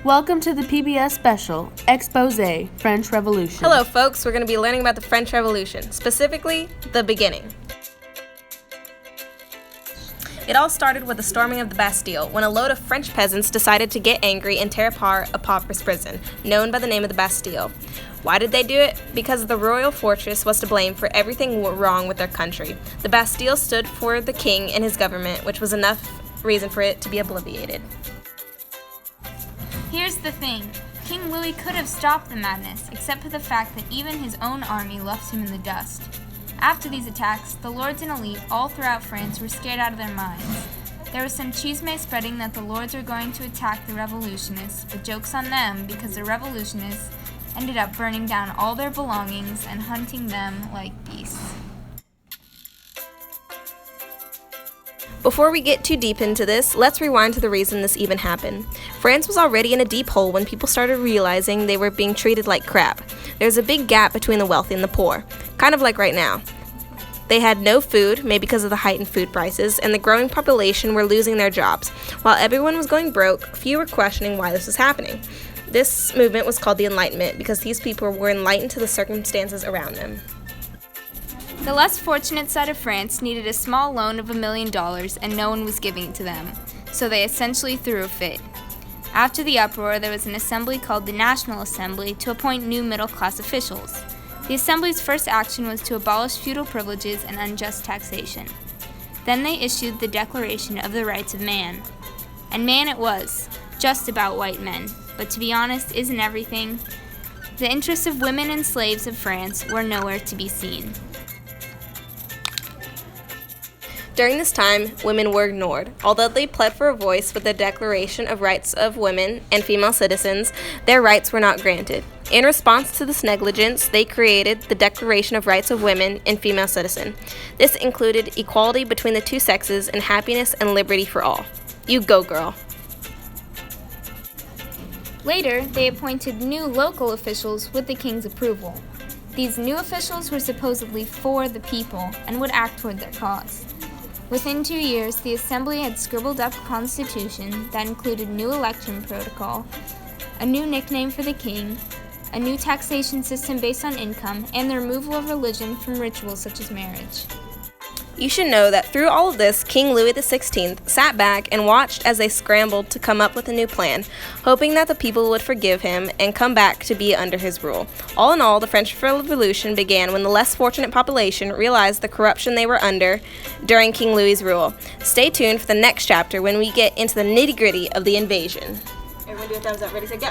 Welcome to the PBS special, Exposé, French Revolution. Hello folks, we're going to be learning about the French Revolution, specifically the beginning. It all started with the storming of the Bastille, when a load of French peasants decided to get angry and tear apart a pauper's prison, known by the name of the Bastille. Why did they do it? Because the royal fortress was to blame for everything wrong with their country. The Bastille stood for the king and his government, which was enough reason for it to be obliterated. Here's the thing. King Louis could have stopped the madness, except for the fact that even his own army left him in the dust. After these attacks, the lords and elite all throughout France were scared out of their minds. There was some chisme spreading that the lords were going to attack the revolutionists, but joke's on them because the revolutionists ended up burning down all their belongings and hunting them like beasts. Before we get too deep into this, let's rewind to the reason this even happened. France was already in a deep hole when people started realizing they were being treated like crap. There was a big gap between the wealthy and the poor, kind of like right now. They had no food, maybe because of the heightened food prices, and the growing population were losing their jobs. While everyone was going broke, few were questioning why this was happening. This movement was called the Enlightenment because these people were enlightened to the circumstances around them. The less fortunate side of France needed a small loan of $1 million and no one was giving it to them, so they essentially threw a fit. After the uproar, there was an assembly called the National Assembly to appoint new middle-class officials. The assembly's first action was to abolish feudal privileges and unjust taxation. Then they issued the Declaration of the Rights of Man. And man it was, just about white men, but to be honest, isn't everything? The interests of women and slaves of France were nowhere to be seen. During this time, women were ignored. Although they pled for a voice with the Declaration of Rights of Women and Female Citizens, their rights were not granted. In response to this negligence, they created the Declaration of Rights of Women and Female Citizen. This included equality between the two sexes and happiness and liberty for all. You go, girl. Later, they appointed new local officials with the king's approval. These new officials were supposedly for the people and would act toward their cause. Within 2 years, the assembly had scribbled up a constitution that included new election protocol, a new nickname for the king, a new taxation system based on income, and the removal of religion from rituals such as marriage. You should know that through all of this, King Louis XVI sat back and watched as they scrambled to come up with a new plan, hoping that the people would forgive him and come back to be under his rule. All in all, the French Revolution began when the less fortunate population realized the corruption they were under during King Louis's rule. Stay tuned for the next chapter when we get into the nitty-gritty of the invasion. Everyone do a thumbs up. Ready, set, go.